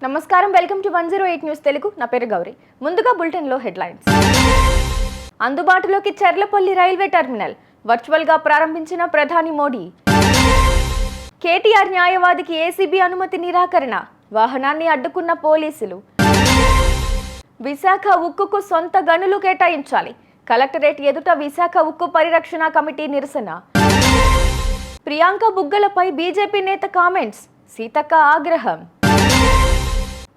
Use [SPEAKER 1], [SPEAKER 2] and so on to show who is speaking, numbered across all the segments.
[SPEAKER 1] నమస్కారం, welcome to 108 news Telugu. నా పేరు గౌరీ. ముందుగా బులెటిన్లో హెడ్లైన్స్. అందుబాటులోకి చర్లపల్లి రైల్వే టెర్మినల్ వర్చువల్గా ప్రారంభించిన ప్రధాని మోడీ. కేటీఆర్ న్యాయవాదికి ఏసీబీ అనుమతి నిరాకరణ, వాహనాన్ని అడ్డుకున్న పోలీసులు. విశాఖ ఉక్కుకు సొంత గనులు కేటాయించాలి, కలెక్టరేట్ ఎదుట విశాఖ ఉక్కు పరిరక్షణ కమిటీ నిరసన. ప్రియాంక బుగ్గలపై బీజేపీ నేత కామెంట్స్, సీతక్క ఆగ్రహం.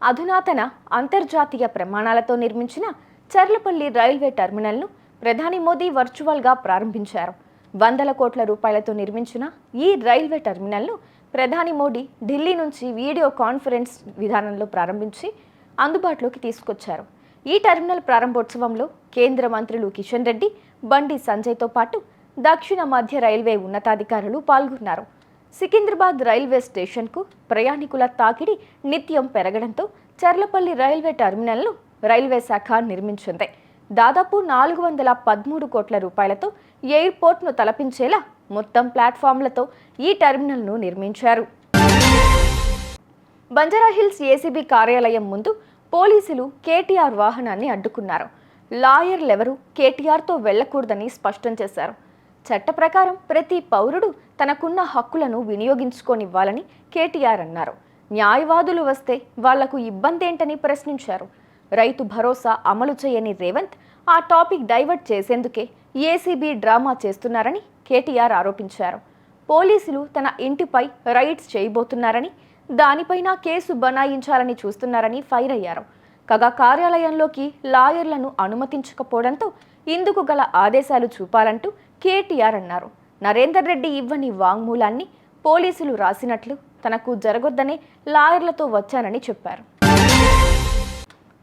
[SPEAKER 1] అధునాతన అంతర్జాతీయ ప్రమాణాలతో నిర్మించిన చర్లపల్లి రైల్వే టెర్మినల్ను ప్రధాని మోదీ వర్చువల్గా ప్రారంభించారు. 100 కోట్ల రూపాయలతో నిర్మించిన ఈ రైల్వే టెర్మినల్ను ప్రధాని మోడీ ఢిల్లీ నుంచి వీడియో కాన్ఫరెన్స్ విధానంలో ప్రారంభించి అందుబాటులోకి తీసుకొచ్చారు. ఈ టెర్మినల్ ప్రారంభోత్సవంలో కేంద్ర మంత్రులు కిషన్ రెడ్డి, బండి సంజయ్తో పాటు దక్షిణ మధ్య రైల్వే ఉన్నతాధికారులు పాల్గొన్నారు. సికింద్రాబాద్ రైల్వే స్టేషన్కు ప్రయాణికుల తాకిడి నిత్యం పెరగడంతో చర్లపల్లి రైల్వే టెర్మినల్ను రైల్వే శాఖ నిర్మించింది. దాదాపు 413 కోట్ల రూపాయలతో ఎయిర్పోర్ట్ను తలపించేలా మొత్తం ప్లాట్ఫామ్లతో ఈ టెర్మినల్ను నిర్మించారు. బంజారాహిల్స్ ఏసీబీ కార్యాలయం ముందు పోలీసులు కేటీఆర్ వాహనాన్ని అడ్డుకున్నారు. లాయర్లెవరూ కేటీఆర్తో వెళ్లకూడదని స్పష్టం చేశారు. చట్ట ప్రకారం ప్రతి పౌరుడు తనకున్న హక్కులను వినియోగించుకోనివ్వాలని కేటీఆర్ అన్నారు. న్యాయవాదులు వస్తే వాళ్లకు ఇబ్బందేంటని ప్రశ్నించారు. రైతు భరోసా అమలు చేయని రేవంత్ ఆ టాపిక్ డైవర్ట్ చేసేందుకే ఏసీబీ డ్రామా చేస్తున్నారని కేటీఆర్ ఆరోపించారు. పోలీసులు తన ఇంటిపై రైడ్స్ చేయబోతున్నారని, దానిపైన కేసు బనాయించాలని చూస్తున్నారని ఫైర్ అయ్యారు. కాగా కార్యాలయంలోకి లాయర్లను అనుమతించకపోవడంతో ఇందుకు గల ఆదేశాలు చూపాలంటూ కేటీఆర్ అన్నారు. నరేందర్ రెడ్డి ఇవ్వని వాంగ్మూలాన్ని పోలీసులు రాసినట్లు తనకు జరగొద్దనే లాయర్లతో వచ్చానని చెప్పారు.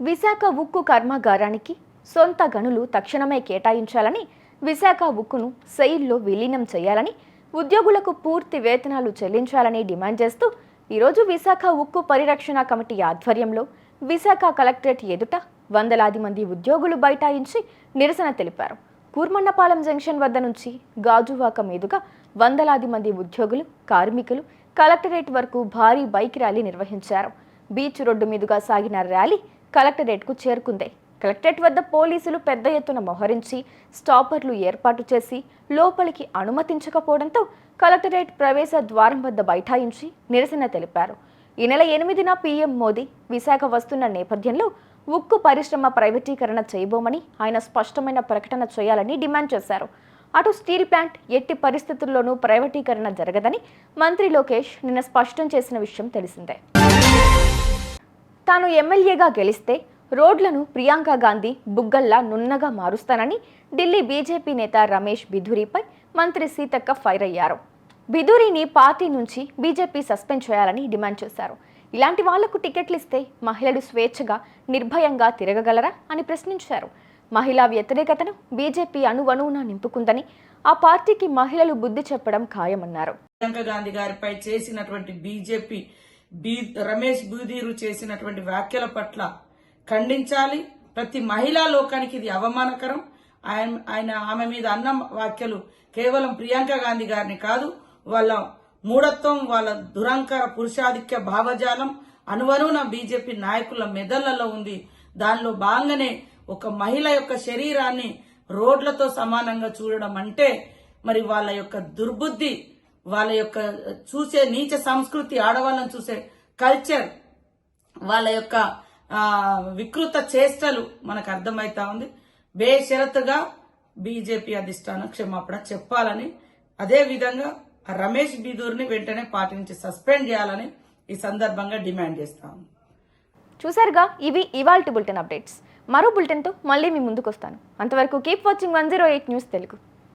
[SPEAKER 1] విశాఖ ఉక్కు కర్మాగారానికి సొంత గనులు తక్షణమే కేటాయించాలని, విశాఖ ఉక్కును సెయిల్లో విలీనం చేయాలని, ఉద్యోగులకు పూర్తి వేతనాలు చెల్లించాలని డిమాండ్ చేస్తూ ఈరోజు విశాఖ ఉక్కు పరిరక్షణ కమిటీ ఆధ్వర్యంలో విశాఖ కలెక్టరేట్ ఎదుట వందలాది మంది ఉద్యోగులు బైఠాయించి నిరసన తెలిపారు. కూర్మండపాలెం జంక్షన్ వద్ద నుంచి గాజువాక మీదుగా వందలాది మంది ఉద్యోగులు, కార్మికులు కలెక్టరేట్ వరకు భారీ బైక్ ర్యాలీ నిర్వహించారు. బీచ్ రోడ్డు మీదుగా సాగిన ర్యాలీ కలెక్టరేట్కు చేరుకుంది. కలెక్టరేట్ వద్ద పోలీసులు పెద్ద ఎత్తున మోహరించి స్టాపర్లు ఏర్పాటు చేసి లోపలికి అనుమతించకపోవడంతో కలెక్టరేట్ ప్రవేశ ద్వారం వద్ద బైఠాయించి నిరసన తెలిపారు. ఈ నెల 8న పీఎం మోదీ విశాఖ వస్తున్న నేపథ్యంలో ఉక్కు పరిశ్రమ ప్రైవేటీకరణ చేయబోమని ఆయన స్పష్టమైన ప్రకటన చేయాలని డిమాండ్ చేశారు. అటు స్టీల్ ప్లాంట్ ఎట్టి పరిస్థితుల్లోనూ ప్రైవేటీకరణ జరగదని మంత్రి లోకేష్ నిన్న స్పష్టం చేసిన విషయం తెలిసిందే. తాను ఎమ్మెల్యేగా గెలిస్తే రోడ్లను ప్రియాంక గాంధీ బుగ్గల్లా నున్నగా మారుస్తానని ఢిల్లీ బీజేపీ నేత రమేష్ బిధూరిపై మంత్రి సీతక్క ఫైర్ అయ్యారు. బిధూరిని పార్టీ నుంచి బీజేపీ సస్పెండ్ చేయాలని డిమాండ్ చేశారు. ఇలాంటి వాళ్లకు టికెట్లు ఇస్తే మహిళలు స్వేచ్ఛగా నిర్భయంగా తిరగగలరా అని ప్రశ్నించారు. మహిళా వ్యతిరేకతను బీజేపీ అణువణువున నింపుకుందని, ఆ పార్టీకి మహిళలు బుద్ధి చెప్పడం ఖాయమన్నారు.
[SPEAKER 2] ప్రియాంక గాంధీ గారిపై చేసినటువంటి బీజేపీ రమేష్ బీదూరు చేసినటువంటి వ్యాఖ్యల పట్ల ఖండించాలి. ప్రతి మహిళా లోకానికి ఇది అవమానకరం. ఆమె మీద అన్న వ్యాఖ్యలు కేవలం ప్రియాంక గాంధీ గారిని కాదు, వాళ్ళ మూఢత్వం, వాళ్ళ దురంకర పురుషాధిక్య భావజాలం అనువనున బీజేపీ నాయకుల మెదళ్లలో ఉంది. దానిలో భాగంగానే ఒక మహిళ యొక్క శరీరాన్ని రోడ్లతో సమానంగా చూడడం అంటే మరి వాళ్ళ యొక్క దుర్బుద్ధి, వాళ్ళ యొక్క చూసే నీచ సంస్కృతి, ఆడవాళ్ళని చూసే కల్చర్, వాళ్ళ యొక్క వికృత చేష్టలు మనకు అర్థమైతా ఉంది. బేషరతుగా బీజేపీ అధిష్టానం క్షమాపణ చెప్పాలని, అదే విధంగా రమేష్ బిధూర్ని వెంటనే పార్టీ నుంచి సస్పెండ్ చేయాలని ఈ సందర్భంగా డిమాండ్ చేస్తాము.
[SPEAKER 1] చూసారుగా, ఇవి ఇవాల్టి బులెటిన్ అప్డేట్స్. మరో బులెటిన్తో మళ్ళీ మీ ముందుకు వస్తాను. అంతవరకు కీప్ వాచింగ్ 108 న్యూస్ తెలుగు.